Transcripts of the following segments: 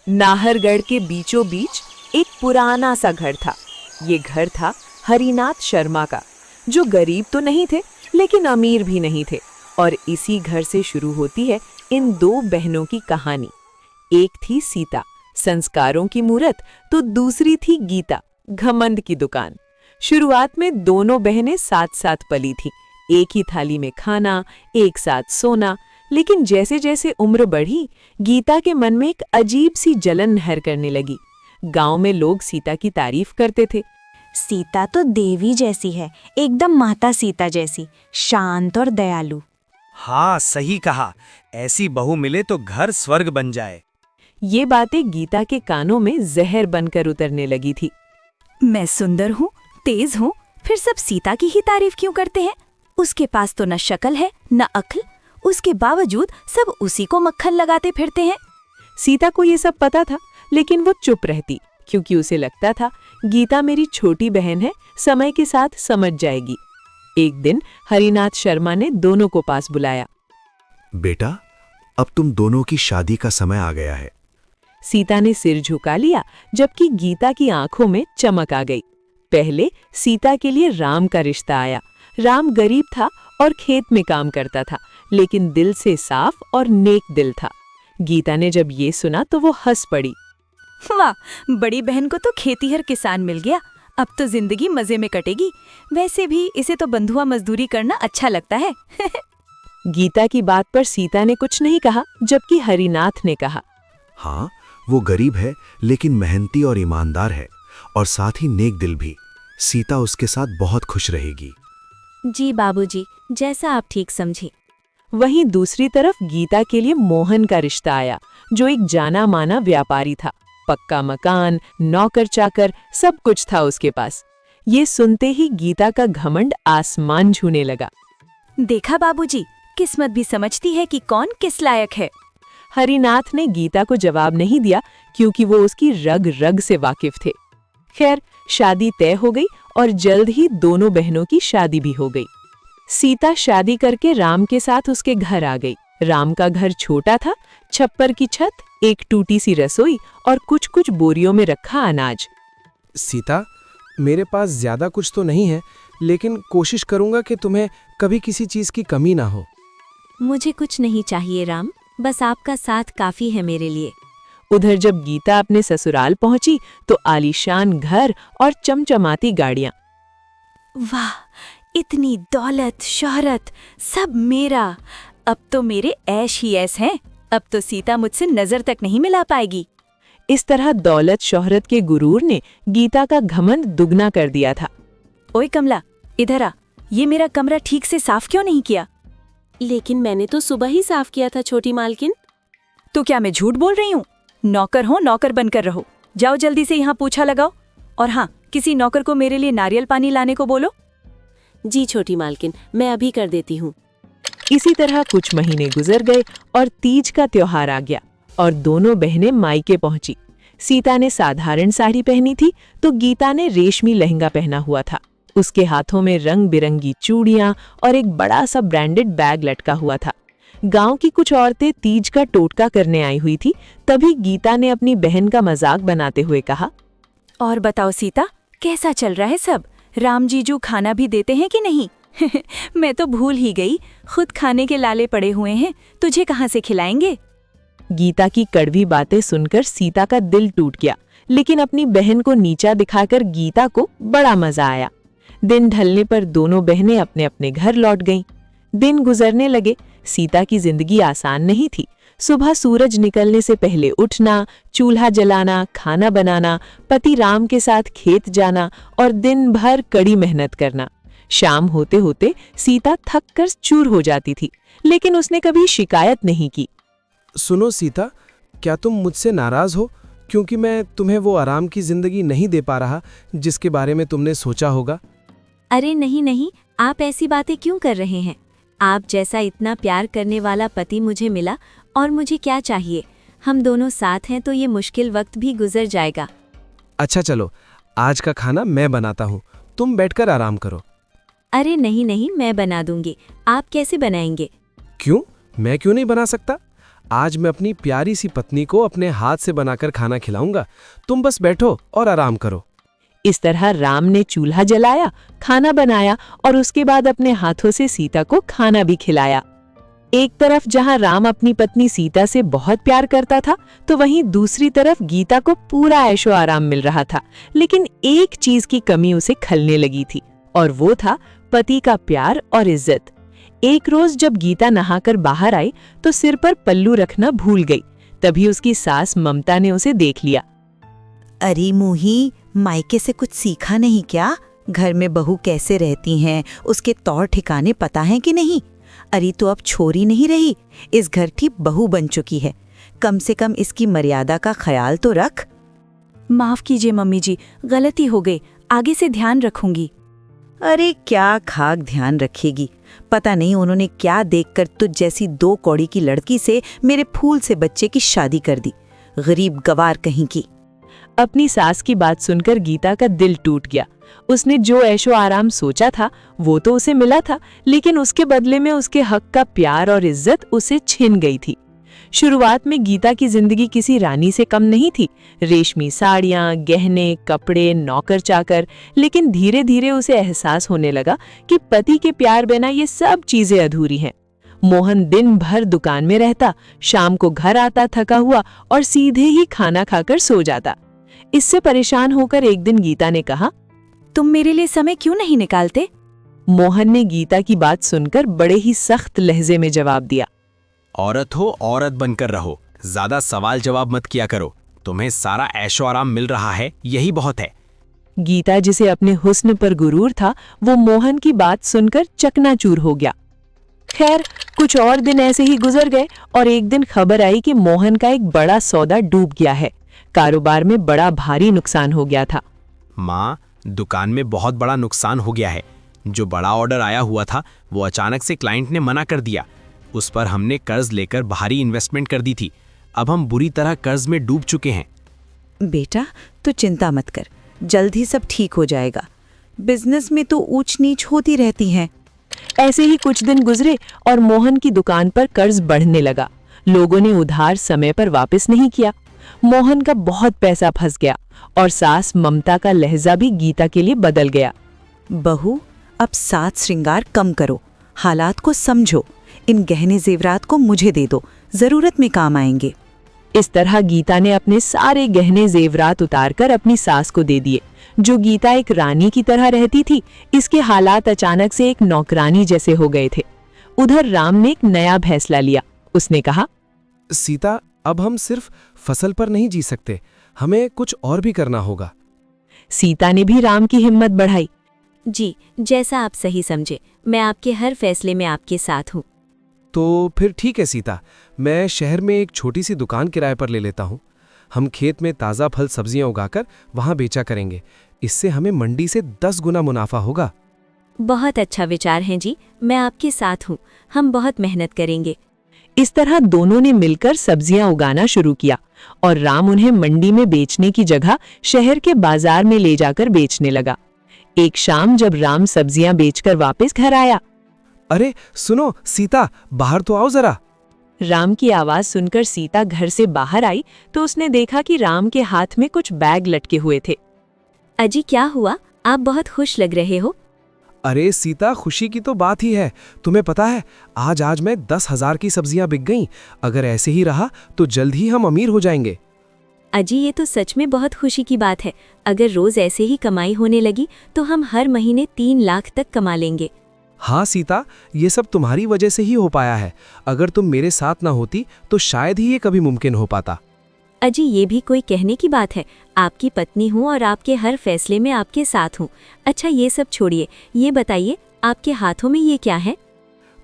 नाहरगढ़ के बीचों बीच एक पुराना सा घर था। ये घर था हरिनाथ शर्मा का, जो गरीब तो नहीं थे लेकिन अमीर भी नहीं थे। और इसी घर से शुरू होती है इन दो बहनों की कहानी। एक थी सीता, संस्कारों की मूरत, तो दूसरी थी गीता, घमंड की दुकान। शुरुआत में दोनों बहनें साथ साथ पली थीं, एक ही थाली में खाना, एक साथ सोना। लेकिन जैसे जैसे उम्र बढ़ी, गीता के मन में एक अजीब सी जलन नहर करने लगी। गांव में लोग सीता की तारीफ करते थे। सीता तो देवी जैसी है, एकदम माता सीता जैसी, शांत और दयालु। हाँ, सही कहा। ऐसी बहू मिले तो घर स्वर्ग बन जाए। ये बातें गीता के कानों में जहर बनकर उतरने लगी थी। मैं सुंदर हूँ, तेज हूँ, फिर सब सीता की ही तारीफ क्यों करते हैं? उसके पास तो न शक्ल है न अक्ल, उसके बावजूद सब उसी को मक्खन लगाते फिरते हैं। सीता को ये सब पता था, लेकिन वो चुप रहती, क्योंकि उसे लगता था गीता मेरी छोटी बहन है, समय के साथ समझ जाएगी। एक दिन हरिनाथ शर्मा ने दोनों को पास बुलाया। बेटा, अब तुम दोनों की शादी का समय आ गया है। सीता ने सिर झुका लिया, जबकि गीता की आंखों में चमक आ गई। पहले सीता के लिए राम का रिश्ता आया। राम गरीब था और खेत में काम करता था, लेकिन दिल से साफ और नेक दिल था। गीता ने जब ये सुना तो वो हंस पड़ी। वाह, बड़ी बहन को तो खेतीहर किसान मिल गया, अब तो जिंदगी मजे में कटेगी। वैसे भी इसे तो बंधुआ मजदूरी करना अच्छा लगता है। गीता की बात पर सीता ने कुछ नहीं कहा, जबकि हरिनाथ ने कहा, हाँ, वो गरीब है लेकिन मेहनती और ईमानदार है, और साथ ही नेक दिल भी। सीता उसके साथ बहुत खुश रहेगी। जी बाबूजी, जैसा आप ठीक समझे। वहीं दूसरी तरफ गीता के लिए मोहन का रिश्ता आया, जो एक जाना माना व्यापारी था। पक्का मकान, नौकर चाकर, सब कुछ था उसके पास। ये सुनते ही गीता का घमंड आसमान छूने लगा। देखा बाबूजी, किस्मत भी समझती है कि कौन किस लायक है। हरिनाथ ने गीता को जवाब नहीं दिया, क्योंकि वो उसकी रग रग से वाकिफ थे। खैर, शादी तय हो गई और जल्द ही दोनों बहनों की शादी भी हो गई। सीता शादी करके राम के साथ उसके घर आ गई। राम का घर छोटा था, छप्पर की छत, एक टूटी सी रसोई और कुछ कुछ बोरियों में रखा अनाज। सीता, मेरे पास ज्यादा कुछ तो नहीं है, लेकिन कोशिश करूंगा कि तुम्हें कभी किसी चीज की कमी ना हो। मुझे कुछ नहीं चाहिए राम, बस आपका साथ काफी है मेरे लिए। उधर जब गीता अपने ससुराल पहुंची तो आलीशान घर और चमचमाती गाड़ियां। वाह, इतनी दौलत शोहरत, सब मेरा। अब तो मेरे ऐश ही ऐश हैं। अब तो सीता मुझसे नजर तक नहीं मिला पाएगी। इस तरह दौलत शोहरत के गुरूर ने गीता का घमंड दुगना कर दिया था। ओए कमला, इधर आ, ये मेरा कमरा ठीक से साफ क्यों नहीं किया? लेकिन मैंने तो सुबह ही साफ किया था छोटी मालकिन। तो क्या मैं झूठ बोल रही हूँ? नौकर हो, नौकर बनकर रहो। जाओ जल्दी से यहाँ पोछा लगाओ, और हाँ, किसी नौकर को मेरे लिए नारियल पानी लाने को बोलो। जी छोटी मालकिन, मैं अभी कर देती हूँ। इसी तरह कुछ महीने गुजर गए और तीज का त्योहार आ गया और दोनों बहनें मायके पहुंची। सीता ने साधारण साड़ी पहनी थी तो गीता ने रेशमी लहंगा पहना हुआ था। उसके हाथों में रंग बिरंगी चूड़ियां और एक बड़ा सा ब्रांडेड बैग लटका हुआ था। गांव की कुछ औरतें तीज का टोटका करने आई हुई थी। तभी गीता ने अपनी बहन का मजाक बनाते हुए कहा, और बताओ सीता, कैसा चल रहा है सब? राम जीजू खाना भी देते हैं कि नहीं? मैं तो भूल ही गई, खुद खाने के लाले पड़े हुए हैं, तुझे कहाँ से खिलाएंगे? गीता की कड़वी बातें सुनकर सीता का दिल टूट गया, लेकिन अपनी बहन को नीचा दिखाकर गीता को बड़ा मजा आया। दिन ढलने पर दोनों बहनें अपने अपने घर लौट गईं। दिन गुजरने लगे। सीता की जिंदगी आसान नहीं थी। सुबह सूरज निकलने से पहले उठना, चूल्हा जलाना, खाना बनाना, पति राम के साथ खेत जाना और दिन भर कड़ी मेहनत करना। शाम होते होते सीता थक कर चूर हो जाती थी, लेकिन उसने कभी शिकायत नहीं की। सुनो सीता, क्या तुम मुझसे नाराज हो क्योंकि मैं तुम्हें वो आराम की जिंदगी नहीं दे पा रहा जिसके बारे में तुमने सोचा होगा? अरे नहीं नहीं, आप ऐसी बातें क्यों कर रहे हैं? आप जैसा इतना प्यार करने वाला पति मुझे मिला, और मुझे क्या चाहिए? हम दोनों साथ हैं तो ये मुश्किल वक्त भी गुजर जाएगा। अच्छा चलो, आज का खाना मैं बनाता हूँ, तुम बैठकर आराम करो। अरे नहीं नहीं, मैं बना दूंगी। आप कैसे बनाएंगे? क्यों? मैं क्यों नहीं बना सकता? आज मैं अपनी प्यारी सी पत्नी को अपने हाथ से बनाकर खाना खिलाऊंगा। तुम बस बैठो और आराम करो। इस तरह राम ने चूल्हा जलाया, खाना बनाया और उसके बाद अपने हाथों से सीता को खाना भी खिलाया। एक तरफ जहां राम अपनी पत्नी सीता से बहुत प्यार करता था, तो वहीं दूसरी तरफ गीता को पूरा ऐशो आराम मिल रहा था। लेकिन एक चीज की कमी उसे खलने लगी थी, और वो था पति का प्यार और इज्जत। एक रोज जब गीता नहाकर बाहर आई तो सिर पर पल्लू रखना भूल गई। तभी उसकी सास ममता ने उसे देख लिया। अरे मुही, मायके से कुछ सीखा नहीं क्या? घर में बहू कैसे रहती हैं, उसके तौर ठिकाने पता है कि नहीं? अरे तो अब छोरी नहीं रही, इस घर की बहू बन चुकी है। कम से कम इसकी मर्यादा का ख्याल तो रख। माफ कीजिए मम्मी जी, गलती हो गई, आगे से ध्यान रखूंगी। अरे क्या खाक ध्यान रखेगी, पता नहीं उन्होंने क्या देखकर तुझ जैसी 2 कौड़ी की लड़की से मेरे फूल से बच्चे की शादी कर दी। गरीब गवार कहीं की। अपनी सास की बात सुनकर गीता का दिल टूट गया। उसने जो ऐशो आराम सोचा था वो तो उसे मिला था, लेकिन उसके बदले में उसके हक का प्यार और इज्जत उसे छिन गई थी। शुरुआत में गीता की जिंदगी किसी रानी से कम नहीं थी। रेशमी साड़ियां, गहने, कपड़े, नौकर चाकर। लेकिन धीरे धीरे उसे एहसास होने लगा कि पति के प्यार बिना ये सब चीजें अधूरी हैं। मोहन दिन भर दुकान में रहता, शाम को घर आता थका हुआ और सीधे ही खाना खाकर सो जाता। इससे परेशान होकर एक दिन गीता ने कहा, तुम मेरे लिए समय क्यों नहीं निकालते? मोहन ने गीता की बात सुनकर बड़े ही सख्त लहजे में जवाब दिया, औरत हो औरत बनकर रहो, ज्यादा सवाल जवाब मत किया करो। तुम्हें सारा ऐशो आराम मिल रहा है, यही बहुत है। गीता जिसे अपने हुस्न पर गुरूर था, वो मोहन की बात सुनकर चकनाचूर हो गया। खैर, कुछ और दिन ऐसे ही गुजर गए और एक दिन खबर आई कि मोहन का एक बड़ा सौदा डूब गया है। कारोबार में बड़ा भारी नुकसान हो गया था। माँ, दुकान में बहुत बड़ा नुकसान हो गया है। जो बड़ा ऑर्डर आया हुआ था वो अचानक से क्लाइंट ने मना कर दिया। उस पर हमने कर्ज लेकर भारी इन्वेस्टमेंट कर दी थी। अब हम बुरी तरह कर्ज में डूब चुके हैं। बेटा, तू चिंता मत कर, जल्द ही सब ठीक हो जाएगा। बिजनेस में तो ऊंच नीच होती रहती है। ऐसे ही कुछ दिन गुजरे और मोहन की दुकान पर कर्ज बढ़ने लगा। लोगों ने उधार समय पर वापस नहीं किया। मोहन का बहुत पैसा फंस गया और सास ममता का लहजा भी गीता के लिए बदल गया। बहू, अब साज श्रृंगार कम करो, हालात को समझो। इन गहने जेवरात को मुझे दे दो, जरूरत में काम आएंगे। इस तरह गीता ने अपने सारे गहने जेवरात उतारकर अपनी सास को दे दिए। जो गीता एक रानी की तरह रहती थी, इसके हालात अचानक से एक नौकरानी जैसे हो गए थे। उधर राम ने एक नया फैसला लिया। उसने कहा, सीता, अब हम सिर्फ फसल पर नहीं जी सकते, हमें कुछ और भी करना होगा। सीता ने भी राम की हिम्मत बढ़ाई। जी, जैसा आप सही समझे, मैं आपके हर फैसले में आपके साथ हूँ। तो फिर ठीक है सीता, मैं शहर में एक छोटी सी दुकान किराए पर ले लेता हूँ। हम खेत में ताज़ा फल सब्जियां उगाकर वहाँ बेचा करेंगे। इससे हमें मंडी से 10 गुना मुनाफा होगा। बहुत अच्छा विचार है जी, मैं आपके साथ हूँ। हम बहुत मेहनत करेंगे। इस तरह दोनों ने मिलकर सब्जियां उगाना शुरू किया और राम उन्हें मंडी में बेचने की जगह शहर के बाजार में ले जाकर बेचने लगा। एक शाम जब राम सब्जियां बेचकर वापस घर आया, अरे सुनो सीता, बाहर तो आओ जरा। राम की आवाज सुनकर सीता घर से बाहर आई तो उसने देखा कि राम के हाथ में कुछ बैग लटके हुए थे। अजी, क्या हुआ? आप बहुत खुश लग रहे हो। अरे सीता, खुशी की तो बात ही है। तुम्हें पता है, आज मैं 10,000 की सब्जियां बिक गईं। अगर ऐसे ही रहा तो जल्द ही हम अमीर हो जाएंगे। अजी, ये तो सच में बहुत खुशी की बात है। अगर रोज ऐसे ही कमाई होने लगी तो हम हर महीने 3 लाख तक कमा लेंगे। हाँ सीता, ये सब तुम्हारी वजह से ही हो पाया है। अगर तुम मेरे साथ ना होती तो शायद ही ये कभी मुमकिन हो पाता। अजी, ये भी कोई कहने की बात है। आपकी पत्नी हूँ और आपके हर फैसले में आपके साथ हूँ। अच्छा, ये सब छोड़िए, ये बताइए आपके हाथों में ये क्या है?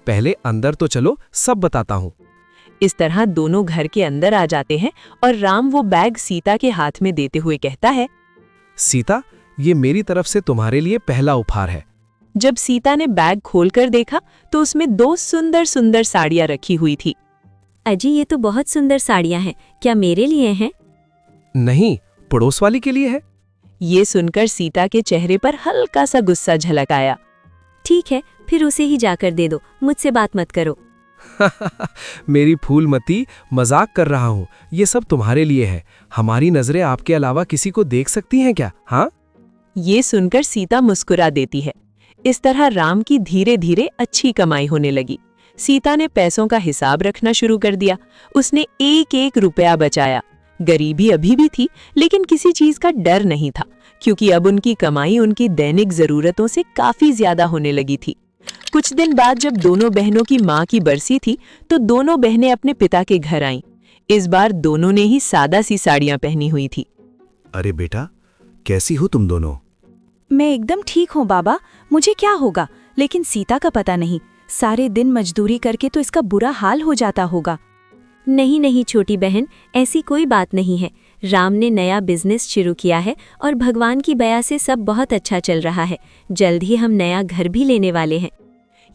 पहले अंदर तो चलो, सब बताता हूँ। इस तरह दोनों घर के अंदर आ जाते हैं और राम वो बैग सीता के हाथ में देते हुए कहता है, सीता, ये मेरी तरफ से तुम्हारे लिए पहला उपहार है। जब सीता ने बैग खोलकर देखा तो उसमें 2 सुंदर सुंदर साड़ियां रखी हुई थी। अजी, ये तो बहुत सुंदर साड़ियाँ हैं। क्या मेरे लिए हैं? नहीं, पड़ोस वाली के लिए है। ये सुनकर सीता के चेहरे पर हल्का सा गुस्सा झलक आया। ठीक है, फिर उसे ही जाकर दे दो, मुझसे बात मत करो। मेरी फूलमती, मजाक कर रहा हूँ। ये सब तुम्हारे लिए है। हमारी नजरें आपके अलावा किसी को देख सकती हैं क्या? हाँ। ये सुनकर सीता मुस्कुरा देती है। इस तरह राम की धीरे धीरे अच्छी कमाई होने लगी। सीता ने पैसों का हिसाब रखना शुरू कर दिया। उसने एक एक रुपया बचाया। गरीबी अभी भी थी, लेकिन किसी चीज का डर नहीं था, क्योंकि अब उनकी कमाई उनकी दैनिक जरूरतों से काफी ज्यादा होने लगी थी। कुछ दिन बाद जब दोनों बहनों की माँ की बरसी थी, तो दोनों बहनें अपने पिता के घर आईं। इस बार दोनों ने ही सादा सी साड़ियां पहनी हुई थी। अरे बेटा, कैसी हो तुम दोनों? मैं एकदम ठीक हूँ बाबा, मुझे क्या होगा, लेकिन सीता का पता नहीं। सारे दिन मजदूरी करके तो इसका बुरा हाल हो जाता होगा। नहीं नहीं छोटी बहन, ऐसी कोई बात नहीं है। राम ने नया बिजनेस शुरू किया है और भगवान की दया से सब बहुत अच्छा चल रहा है। जल्द ही हम नया घर भी लेने वाले हैं।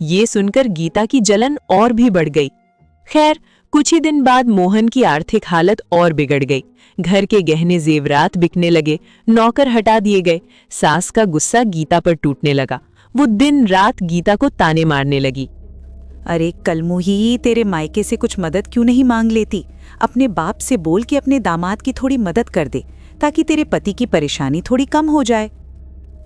ये सुनकर गीता की जलन और भी बढ़ गई। खैर, कुछ ही दिन बाद मोहन की आर्थिक हालत और बिगड़ गई। घर के गहने जेवरात बिकने लगे, नौकर हटा दिए गए। सास का गुस्सा गीता पर टूटने लगा। वो दिन रात गीता को ताने मारने लगी। अरे कलमुही, तेरे मायके से कुछ मदद क्यों नहीं मांग लेती? अपने बाप से बोल के अपने दामाद की थोड़ी मदद कर दे, ताकि तेरे पति की परेशानी थोड़ी कम हो जाए।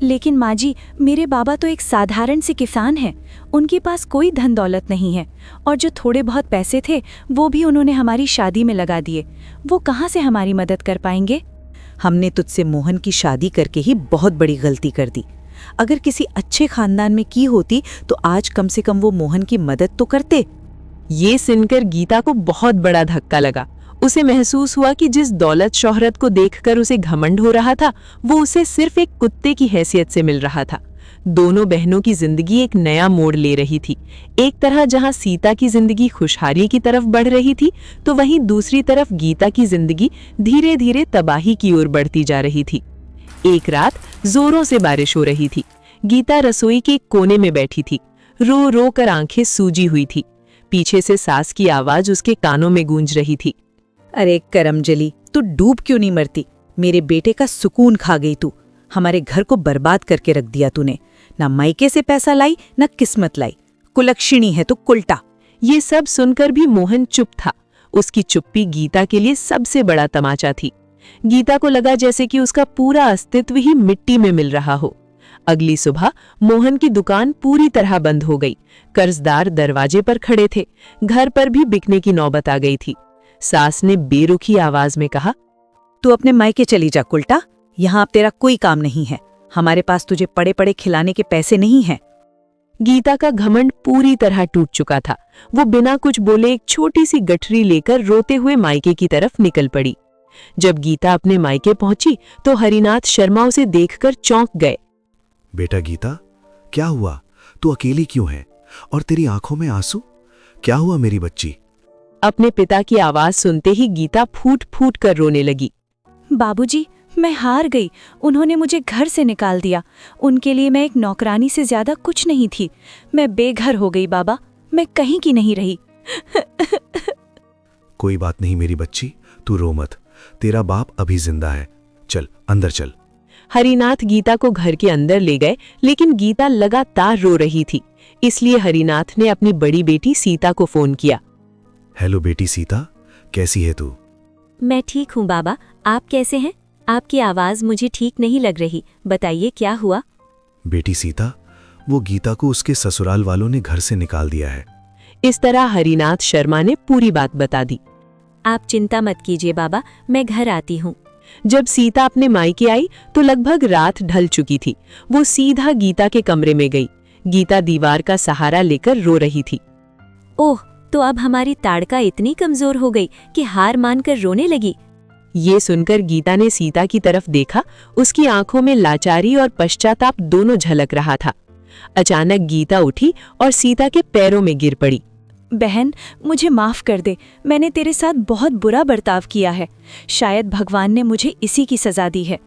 लेकिन माँ जी, मेरे बाबा तो एक साधारण से किसान हैं। उनके पास कोई धन दौलत नहीं है, और जो थोड़े बहुत पैसे थे वो भी उन्होंने हमारी शादी में लगा दिए। वो कहाँ से हमारी मदद कर पाएंगे? हमने तुझसे मोहन की शादी करके ही बहुत बड़ी गलती कर दी। अगर किसी अच्छे खानदान में की होती तो आज कम से कम वो मोहन की मदद तो करते। ये सुनकर गीता को बहुत बड़ा धक्का लगा। उसे महसूस हुआ कि जिस दौलत शोहरत को देखकर उसे घमंड हो रहा था, वो उसे सिर्फ एक कुत्ते की हैसियत से मिल रहा था। दोनों बहनों की जिंदगी एक नया मोड़ ले रही थी। एक तरह जहां सीता की जिंदगी खुशहाली की तरफ बढ़ रही थी, तो वहीं दूसरी तरफ गीता की जिंदगी धीरे धीरे तबाही की ओर बढ़ती जा रही थी। एक रात जोरों से बारिश हो रही थी। गीता रसोई के कोने में बैठी थी। रो रो कर आंखें सूजी हुई थी। पीछे से सास की आवाज उसके कानों में गूंज रही थी। अरे करमजली, तू डूब क्यों नहीं मरती? मेरे बेटे का सुकून खा गई तू। हमारे घर को बर्बाद करके रख दिया तूने। ना मायके से पैसा लाई, ना किस्मत लाई। कुलक्षणी है तू, कुलटा। ये सब सुनकर भी मोहन चुप था। उसकी चुप्पी गीता के लिए सबसे बड़ा तमाचा थी। गीता को लगा जैसे कि उसका पूरा अस्तित्व ही मिट्टी में मिल रहा हो। अगली सुबह मोहन की दुकान पूरी तरह बंद हो गई। कर्जदार दरवाजे पर खड़े थे। घर पर भी बिकने की नौबत आ गई थी। सास ने बेरुखी आवाज में कहा, तू अपने मायके चली जा कुलटा। यहाँ अब तेरा कोई काम नहीं है। हमारे पास तुझे पड़े पड़े खिलाने के पैसे नहीं हैं। गीता का घमंड पूरी तरह टूट चुका था। वो बिना कुछ बोले एक छोटी सी गठरी लेकर रोते हुए मायके की तरफ निकल पड़ी। जब गीता अपने मायके पहुंची तो हरिनाथ शर्मा उसे देखकर चौंक गए। बेटा गीता, क्या हुआ? तू अकेली क्यों है? और तेरी आंखों में आंसू? क्या हुआ मेरी बच्ची? अपने पिता की आवाज सुनते ही गीता फूट फूट कर रोने लगी। बाबूजी, मैं हार गई। उन्होंने मुझे घर से निकाल दिया। उनके लिए मैं एक नौकरानी से ज्यादा कुछ नहीं थी। मैं बेघर हो गई बाबा। मैं कहीं की नहीं रही। कोई बात नहीं मेरी बच्ची, तू रो मत। तेरा बाप अभी जिंदा है। चल अंदर चल। हरिनाथ गीता को घर के अंदर ले गए, लेकिन गीता लगातार रो रही थी। इसलिए हरिनाथ ने अपनी बड़ी बेटी सीता को फोन किया। हेलो बेटी सीता, कैसी है तू? मैं ठीक हूँ बाबा, आप कैसे हैं? आपकी आवाज मुझे ठीक नहीं लग रही। बताइए क्या हुआ? बेटी सीता, वो गीता को उसके ससुराल वालों ने घर से निकाल दिया है। इस तरह हरिनाथ शर्मा ने पूरी बात बता दी। आप चिंता मत कीजिए बाबा, मैं घर आती हूँ। जब सीता अपने मायके आई तो लगभग रात ढल चुकी थी। वो सीधा गीता के कमरे में गई। गीता दीवार का सहारा लेकर रो रही थी। ओह, तो अब हमारी ताड़का इतनी कमजोर हो गई कि हार मानकर रोने लगी। ये सुनकर गीता ने सीता की तरफ देखा। उसकी आंखों में लाचारी और पश्चाताप दोनों झलक रहा था। अचानक गीता उठी और सीता के पैरों में गिर पड़ी। बहन, मुझे माफ कर दे। मैंने तेरे साथ बहुत बुरा बर्ताव किया है। शायद भगवान ने मुझे इसी की सजा दी है।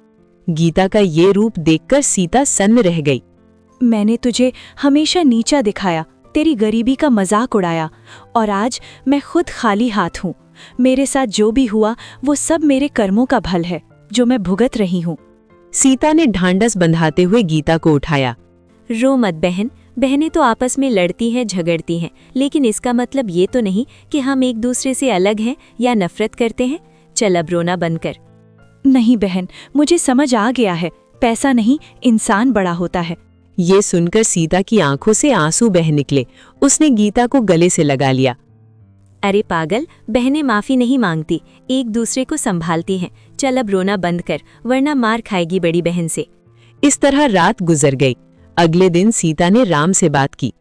गीता का ये रूप देखकर सीता सन्न रह गई। मैंने तुझे हमेशा नीचा दिखाया, तेरी गरीबी का मजाक उड़ाया, और आज मैं खुद खाली हाथ हूँ। मेरे साथ जो भी हुआ वो सब मेरे कर्मों का फल है, जो मैं भुगत रही हूँ। सीता ने ढांढस बंधाते हुए गीता को उठाया। रो मत बहन, बहनें तो आपस में लड़ती हैं, झगड़ती हैं, लेकिन इसका मतलब ये तो नहीं कि हम एक दूसरे से अलग हैं या नफरत करते हैं। चल अब रोना बंद कर। नहीं बहन, मुझे समझ आ गया है, पैसा नहीं इंसान बड़ा होता है। ये सुनकर सीता की आंखों से आंसू बह निकले। उसने गीता को गले से लगा लिया। अरे पागल, बहनें माफी नहीं मांगती, एक दूसरे को संभालती हैं। चल अब रोना बंद कर, वरना मार खाएगी बड़ी बहन से। इस तरह रात गुजर गई। अगले दिन सीता ने राम से बात की।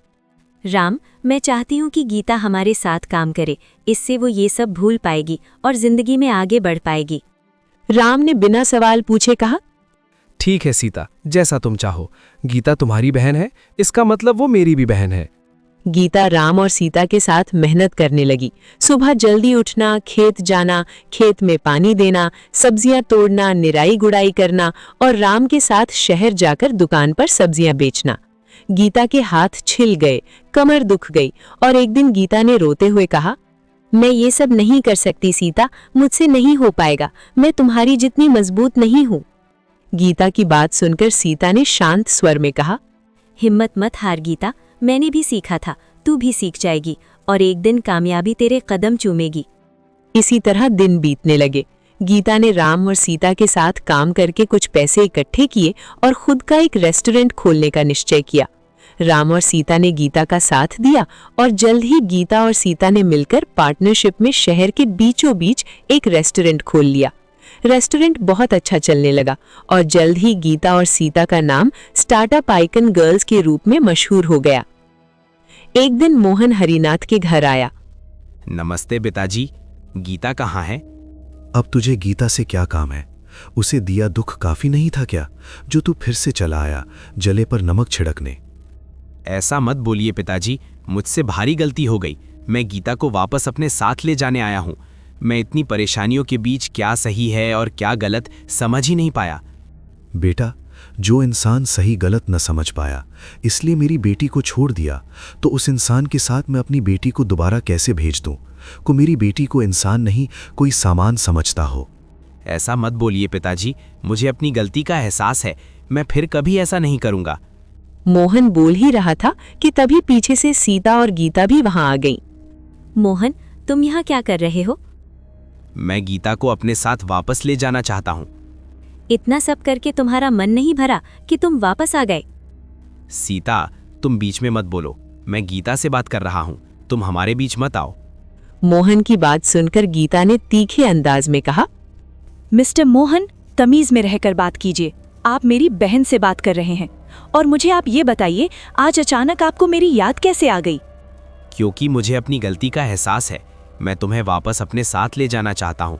राम, मैं चाहती हूँ कि गीता हमारे साथ काम करे, इससे वो ये सब भूल पाएगी और जिंदगी में आगे बढ़ पाएगी। राम ने बिना सवाल पूछे कहा, ठीक है सीता, जैसा तुम चाहो। गीता तुम्हारी बहन है, इसका मतलब वो मेरी भी बहन है। गीता राम और सीता के साथ मेहनत करने लगी। सुबह जल्दी उठना, खेत जाना, खेत में पानी देना, सब्जियां तोड़ना, निराई गुड़ाई करना और राम के साथ शहर जाकर दुकान पर सब्जियां बेचना। गीता के हाथ छिल गए, कमर दुख गई और एक दिन गीता ने रोते हुए कहा, मैं ये सब नहीं कर सकती सीता, मुझसे नहीं हो पाएगा, मैं तुम्हारी जितनी मजबूत नहीं हूँ। गीता की बात सुनकर सीता ने शांत स्वर में कहा, हिम्मत मत हार गीता, मैंने भी सीखा था, तू भी सीख जाएगी और एक दिन कामयाबी तेरे कदम चूमेगी। इसी तरह दिन बीतने लगे। गीता ने राम और सीता के साथ काम करके कुछ पैसे इकट्ठे किए और खुद का एक रेस्टोरेंट खोलने का निश्चय किया। राम और सीता ने गीता का साथ दिया और जल्द ही गीता और सीता ने मिलकर पार्टनरशिप में शहर के बीचों बीच एक रेस्टोरेंट खोल लिया। रेस्टोरेंट बहुत अच्छा चलने लगा और जल्द ही गीता और सीता का नाम स्टार्टअप आइकन गर्ल्स के रूप में मशहूर हो गया। एक दिन मोहन हरिनाथ के घर आया। नमस्ते पिताजी, गीता कहाँ है? अब तुझे गीता से क्या काम है? उसे दिया दुख काफी नहीं था क्या, जो तू फिर से चला आया जले पर नमक छिड़कने? ऐसा मत बोलिए पिताजी, मुझसे भारी गलती हो गई। मैं गीता को वापस अपने साथ ले जाने आया हूँ। मैं इतनी परेशानियों के बीच क्या सही है और क्या गलत समझ ही नहीं पाया। बेटा, जो इंसान सही गलत न समझ पाया इसलिए मेरी बेटी को छोड़ दिया, तो उस इंसान के साथ मैं अपनी बेटी को दोबारा कैसे भेज दूं? को मेरी बेटी को इंसान नहीं कोई सामान समझता हो। ऐसा मत बोलिए पिताजी, मुझे अपनी गलती का एहसास है। मैं फिर कभी ऐसा नहीं करूँगा। मोहन बोल ही रहा था कि तभी पीछे से सीता और गीता भी वहां आ गईं। मोहन, तुम यहाँ क्या कर रहे हो? मैं गीता को अपने साथ वापस ले जाना चाहता हूँ। इतना सब करके तुम्हारा मन नहीं भरा कि तुम वापस आ गए? सीता, तुम बीच में मत बोलो, मैं गीता से बात कर रहा हूँ, तुम हमारे बीच मत आओ। मोहन की बात सुनकर गीता ने तीखे अंदाज में कहा, मिस्टर मोहन, तमीज में रहकर बात कीजिए। आप मेरी बहन से बात कर रहे हैं और मुझे आप ये बताइए, आज अचानक आपको मेरी याद कैसे आ गई? क्योंकि मुझे अपनी गलती का एहसास है। मैं तुम्हें वापस अपने साथ ले जाना चाहता हूँ।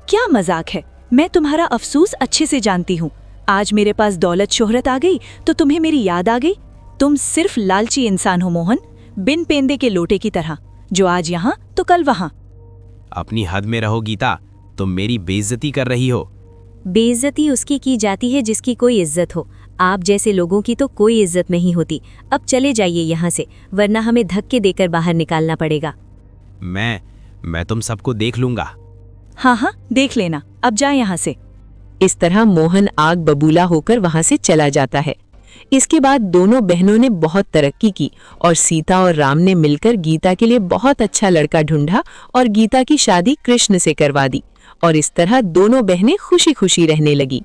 क्या मजाक है? मैं तुम्हारा अफसोस अच्छे से जानती हूँ। आज मेरे पास दौलत शोहरत आ गई तो तुम्हें मेरी याद आ गई? तुम सिर्फ लालची इंसान हो मोहन, बिन पेंदे के लोटे की तरह, जो आज यहाँ तो कल वहाँ। अपनी हद में रहो गीता, तुम मेरी बेइज्जती कर रही हो। बेइज्जती उसकी की जाती है जिसकी कोई इज्जत हो। आप जैसे लोगों की तो कोई इज्जत नहीं होती। अब चले जाइए यहाँ से, वरना हमें धक्के देकर बाहर निकालना पड़ेगा। मैं तुम सबको देख लूंगा। हाँ हाँ, देख लेना, अब जा यहाँ से। इस तरह मोहन आग बबूला होकर वहां से चला जाता है। इसके बाद दोनों बहनों ने बहुत तरक्की की और सीता और राम ने मिलकर गीता के लिए बहुत अच्छा लड़का ढूंढा और गीता की शादी कृष्ण से करवा दी और इस तरह दोनों बहनें खुशी खुशी रहने लगी।